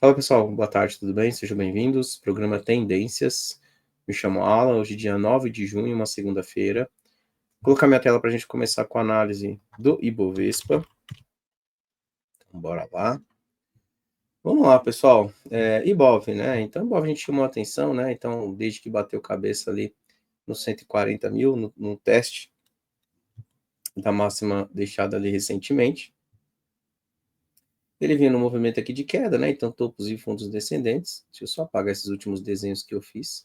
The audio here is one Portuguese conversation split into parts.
Fala pessoal, boa tarde, tudo bem? Sejam bem-vindos. Programa Tendências. Me chamo Alan, hoje dia 9 de junho, uma segunda-feira. Vou colocar minha tela para a gente começar com a análise do Ibovespa. Então, bora lá. Vamos lá, pessoal. Ibov, né? Então, Ibov a gente chamou a atenção, né? Então, desde que bateu cabeça ali no 140 mil, no teste da máxima deixada ali recentemente. Ele vinha no movimento aqui de queda, né? Então, topos e fundos descendentes. Deixa eu só apagar esses últimos desenhos que eu fiz.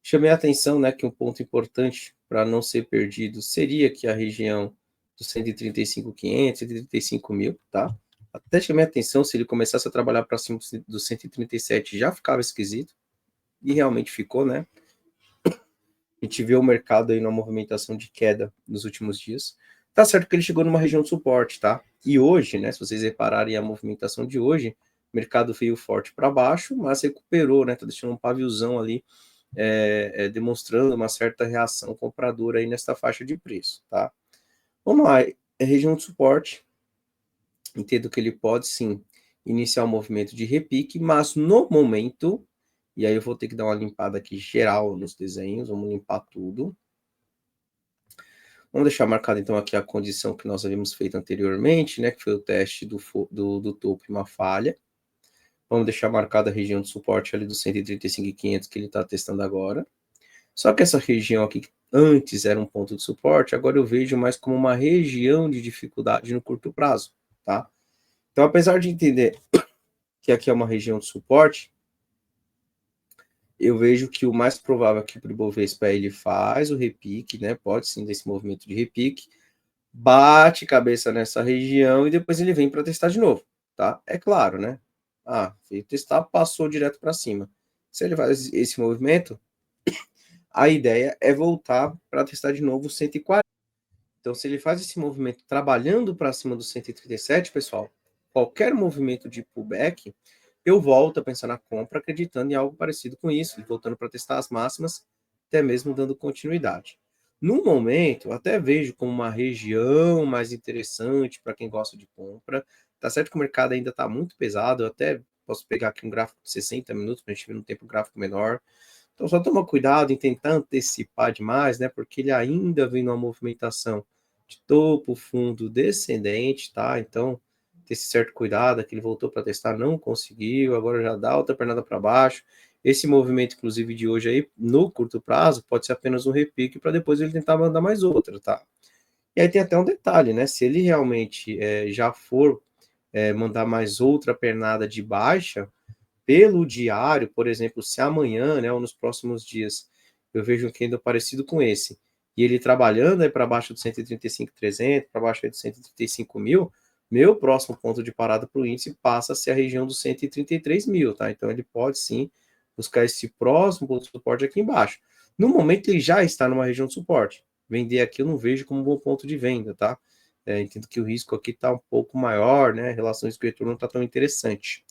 Chamei a atenção, né, que um ponto importante para não ser perdido seria que a região dos 135.500, 135 mil, tá? Até chamei a atenção, se ele começasse a trabalhar para cima dos 137, já ficava esquisito, e realmente ficou, né? A gente vê o mercado aí numa movimentação de queda nos últimos dias. Tá certo que ele chegou numa região de suporte, tá? E hoje, né, se vocês repararem a movimentação de hoje, o mercado veio forte para baixo, mas recuperou, né? Tá deixando um paviozão ali, demonstrando uma certa reação compradora aí nesta faixa de preço, tá? Vamos lá, região de suporte, entendo que ele pode sim iniciar um movimento de repique, mas no momento, e aí eu vou ter que dar uma limpada aqui geral nos desenhos, vamos limpar tudo. Vamos deixar marcado então aqui a condição que nós havíamos feito anteriormente, né, que foi o teste do topo e uma falha. Vamos deixar marcada a região de suporte ali dos 135.500 que ele está testando agora. Só que essa região aqui, que antes era um ponto de suporte, agora eu vejo mais como uma região de dificuldade no curto prazo, tá? Então, apesar de entender que aqui é uma região de suporte, eu vejo que o mais provável aqui para o Ibovespa ele faz o repique, né? Pode sim desse movimento de repique, bate cabeça nessa região e depois ele vem para testar de novo, tá? É claro, né? Veio testar, passou direto para cima. Se ele faz esse movimento, a ideia é voltar para testar de novo o 140. Então, se ele faz esse movimento trabalhando para cima do 137, pessoal, qualquer movimento de pullback, eu volto a pensar na compra acreditando em algo parecido com isso, voltando para testar as máximas, até mesmo dando continuidade. No momento, até vejo como uma região mais interessante para quem gosta de compra. Tá certo que o mercado ainda está muito pesado, eu até posso pegar aqui um gráfico de 60 minutos para a gente ver um tempo gráfico menor. Então, só toma cuidado em tentar antecipar demais, né? Porque ele ainda vem numa movimentação de topo, fundo, descendente, tá? Então, ter esse certo cuidado, que ele voltou para testar, não conseguiu, agora já dá outra pernada para baixo. Esse movimento, inclusive, de hoje aí, no curto prazo, pode ser apenas um repique para depois ele tentar mandar mais outra, tá? E aí tem até um detalhe, né? Se ele realmente já for mandar mais outra pernada de baixa, pelo diário, por exemplo, se amanhã, né, ou nos próximos dias, eu vejo um candle parecido com esse, e ele trabalhando aí para baixo de 135.300, para baixo aí de 135 mil, meu próximo ponto de parada para o índice passa a ser a região dos 133 mil, tá? Então ele pode sim buscar esse próximo ponto de suporte aqui embaixo. No momento ele já está numa região de suporte. Vender aqui eu não vejo como um bom ponto de venda, tá? Entendo que o risco aqui está um pouco maior, né? A relação risco-retorno não está tão interessante.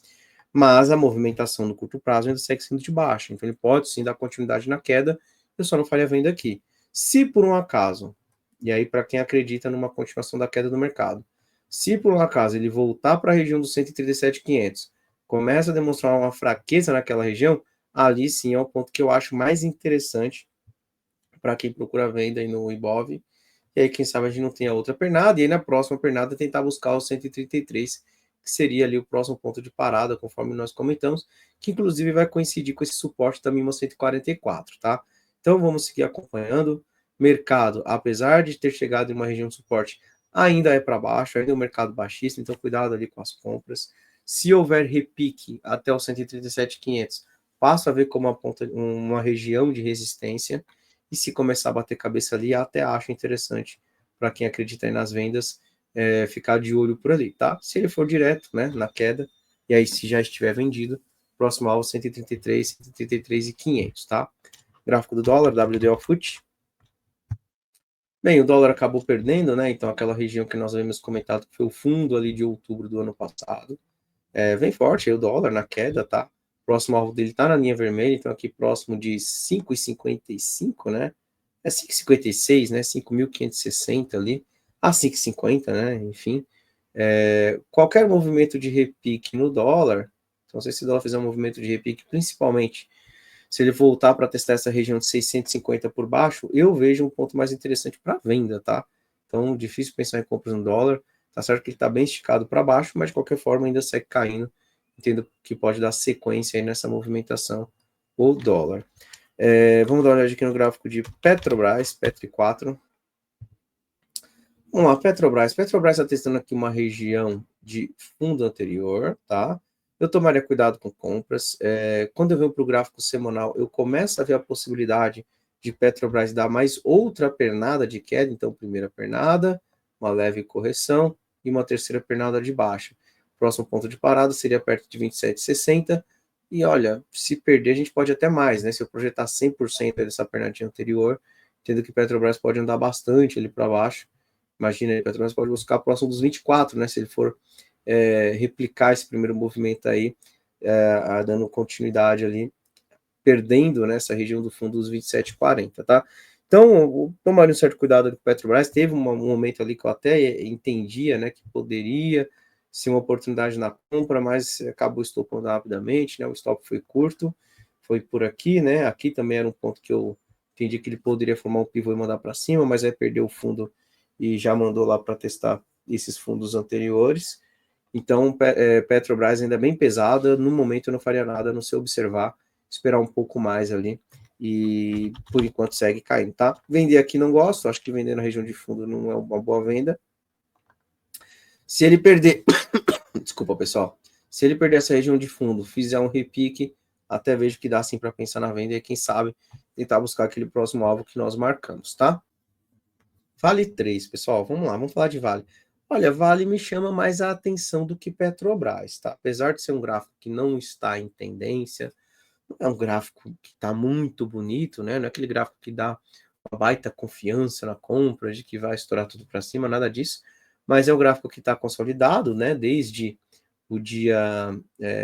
Mas a movimentação no curto prazo ainda segue sendo de baixa, então ele pode sim dar continuidade na queda, eu só não faria venda aqui. Se por um acaso, e aí para quem acredita numa continuação da queda do mercado, se por um acaso ele voltar para a região dos 137.500, começa a demonstrar uma fraqueza naquela região, ali sim é o ponto que eu acho mais interessante para quem procura venda aí no Ibov, e aí quem sabe a gente não tenha outra pernada, e aí na próxima pernada tentar buscar o 133, que seria ali o próximo ponto de parada, conforme nós comentamos, que inclusive vai coincidir com esse suporte da mínima 144, tá? Então vamos seguir acompanhando. Mercado, apesar de ter chegado em uma região de suporte, ainda é para baixo, ainda é um mercado baixista, então cuidado ali com as compras. Se houver repique até o 137.500, passo a ver como uma região de resistência, e se começar a bater cabeça ali, até acho interessante para quem acredita aí nas vendas, ficar de olho por ali, tá? Se ele for direto, né, na queda, e aí se já estiver vendido, próximo alvo 133, 133.500, tá? Gráfico do dólar, WDO FUT. Bem, o dólar acabou perdendo, né? Então aquela região que nós havíamos comentado que foi o fundo ali de outubro do ano passado. Vem forte aí o dólar na queda, tá? Próximo alvo dele tá na linha vermelha, então aqui próximo de 5,55, né? É 5,56, né? 5.560 ali. 5,50, né? Enfim. Qualquer movimento de repique no dólar, Então, se esse dólar fizer um movimento de repique, principalmente se ele voltar para testar essa região de 650 por baixo, eu vejo um ponto mais interessante para venda, tá? Então, difícil pensar em compras no dólar. Tá certo que ele está bem esticado para baixo, mas de qualquer forma ainda segue caindo. Entendo que pode dar sequência aí nessa movimentação o dólar. Vamos dar uma olhada aqui no gráfico de Petrobras, Petri 4. Vamos lá, Petrobras. Petrobras está testando aqui uma região de fundo anterior, tá? Eu tomaria cuidado com compras. Quando eu venho para o gráfico semanal, eu começo a ver a possibilidade de Petrobras dar mais outra pernada de queda. Então, primeira pernada, uma leve correção e uma terceira pernada de baixa. Próximo ponto de parada seria perto de 27,60. E olha, se perder, a gente pode até mais, né? Se eu projetar 100% dessa pernadinha anterior, entendo que Petrobras pode andar bastante ali para baixo. Imagina, a Petrobras pode buscar próximo dos 24, né? Se ele for replicar esse primeiro movimento aí, dando continuidade ali, perdendo nessa região do fundo dos 27,40, tá? Então, eu tomaria um certo cuidado com o Petrobras. Teve um momento ali que eu até entendia, né, que poderia ser uma oportunidade na compra, mas acabou estopando rapidamente, né? O stop foi curto, foi por aqui, né? Aqui também era um ponto que eu entendi que ele poderia formar um pivô e mandar para cima, mas aí perdeu o fundo e já mandou lá para testar esses fundos anteriores. Então, Petrobras ainda bem pesada. No momento eu não faria nada, a não ser observar, esperar um pouco mais ali. E por enquanto segue caindo, tá? Vender aqui não gosto, acho que vender na região de fundo não é uma boa venda. Se ele perder, desculpa pessoal, se ele perder essa região de fundo, fizer um repique, até vejo que dá assim para pensar na venda e quem sabe tentar buscar aquele próximo alvo que nós marcamos, tá? Vale 3, pessoal, vamos lá, vamos falar de Vale. Olha, Vale me chama mais a atenção do que Petrobras, tá? Apesar de ser um gráfico que não está em tendência, não é um gráfico que está muito bonito, né? Não é aquele gráfico que dá uma baita confiança na compra, de que vai estourar tudo para cima, nada disso. Mas é um gráfico que está consolidado, né? Desde o dia,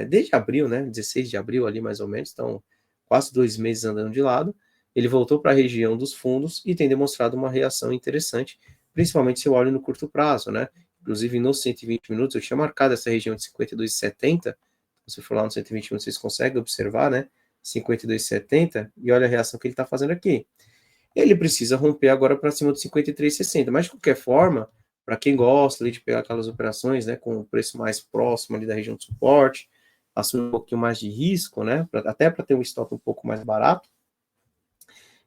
desde abril, né? 16 de abril ali mais ou menos, então quase 2 meses andando de lado. Ele voltou para a região dos fundos e tem demonstrado uma reação interessante, principalmente se eu olho no curto prazo, né? Inclusive nos 120 minutos eu tinha marcado essa região de 52,70. Se você for lá no 120 minutos, vocês conseguem observar, né? 52,70 e olha a reação que ele está fazendo aqui. Ele precisa romper agora para cima de 53,60, mas de qualquer forma, para quem gosta ali de pegar aquelas operações, né, com o preço mais próximo ali da região de suporte, assumir um pouquinho mais de risco, né, até para ter um estoque um pouco mais barato,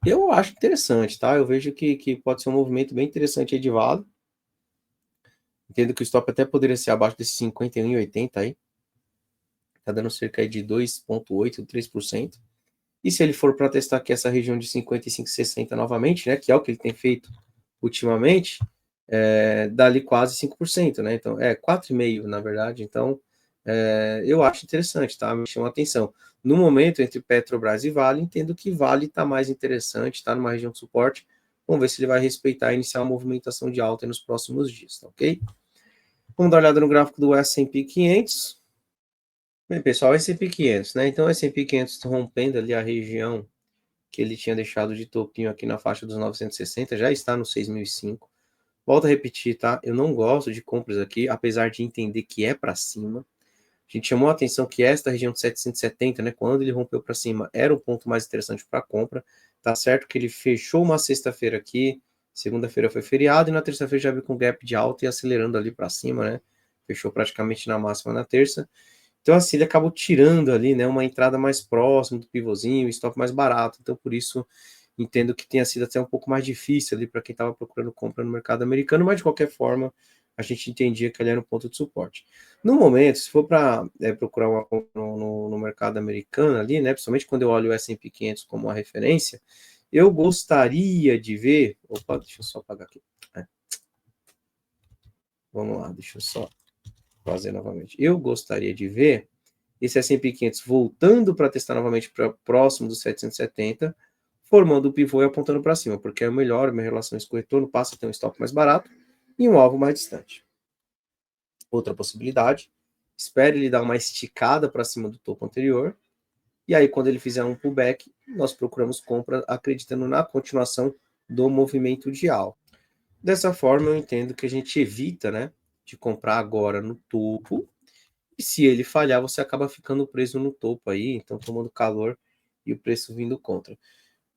eu acho interessante, tá? Eu vejo que pode ser um movimento bem interessante aí de Vale. Entendo que o stop até poderia ser abaixo desse 51,80 aí. Tá dando cerca aí de 2,8%, 3%. E se ele for para testar aqui essa região de 55,60 novamente, né, que é o que ele tem feito ultimamente, dá ali quase 5%, né? Então, 4,5% na verdade. Então, eu acho interessante, tá? Me chama a atenção. No momento, entre Petrobras e Vale, entendo que Vale está mais interessante, está numa região de suporte. Vamos ver se ele vai respeitar e iniciar uma movimentação de alta nos próximos dias, tá ok? Vamos dar uma olhada no gráfico do S&P 500. Bem, pessoal, S&P 500, né? Então, o S&P 500 rompendo ali a região que ele tinha deixado de topinho aqui na faixa dos 960, já está no 6.005. Volto a repetir, tá? Eu não gosto de compras aqui, apesar de entender que é para cima. A gente chamou a atenção que esta região de 770, né, quando ele rompeu para cima, era o ponto mais interessante para compra. Tá certo que ele fechou uma sexta-feira aqui, segunda-feira foi feriado e na terça-feira já abriu com gap de alta e acelerando ali para cima, né? Fechou praticamente na máxima na terça. Então, assim, ele acabou tirando ali, né, uma entrada mais próxima do pivôzinho, stop mais barato. Então, por isso, entendo que tenha sido até um pouco mais difícil ali para quem estava procurando compra no mercado americano, mas de qualquer forma, a gente entendia que ele era um ponto de suporte. No momento, se for para procurar uma compra no mercado americano ali, né, principalmente quando eu olho o S&P 500 como uma referência, eu gostaria de ver... Opa, deixa eu só apagar aqui. Vamos lá, deixa eu só fazer novamente. Eu gostaria de ver esse S&P 500 voltando para testar novamente para próximo dos 770, formando o pivô e apontando para cima, porque é o melhor, minha relação com o retorno passa a ter um stop mais barato e um alvo mais distante. Outra possibilidade, espere ele dar uma esticada para cima do topo anterior, e aí quando ele fizer um pullback, nós procuramos compra acreditando na continuação do movimento de alta. Dessa forma, eu entendo que a gente evita, né, de comprar agora no topo, e se ele falhar, você acaba ficando preso no topo aí, então tomando calor e o preço vindo contra.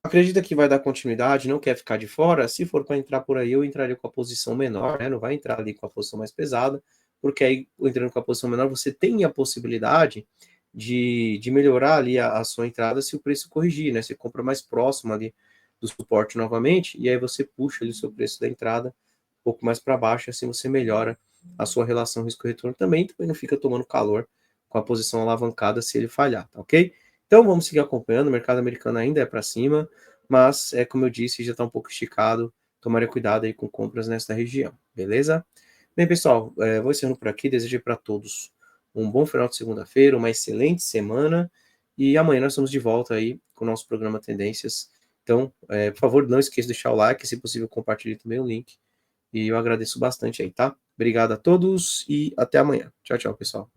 Acredita que vai dar continuidade, não quer ficar de fora? Se for para entrar por aí, eu entraria com a posição menor, né? Não vai entrar ali com a posição mais pesada, porque aí, entrando com a posição menor, você tem a possibilidade de melhorar ali a sua entrada se o preço corrigir, né? Você compra mais próximo ali do suporte novamente, e aí você puxa ali o seu preço da entrada um pouco mais para baixo, assim você melhora a sua relação risco-retorno também não fica tomando calor com a posição alavancada se ele falhar, tá ok? Então vamos seguir acompanhando, o mercado americano ainda é para cima, mas como eu disse, já está um pouco esticado, tomara cuidado aí com compras nesta região, beleza? Bem, pessoal, vou encerrando por aqui, desejo para todos um bom final de segunda-feira, uma excelente semana, e amanhã nós estamos de volta aí com o nosso programa Tendências. Então, por favor, não esqueça de deixar o like, se possível compartilhe também o link, e eu agradeço bastante aí, tá? Obrigado a todos e até amanhã. Tchau, tchau, pessoal.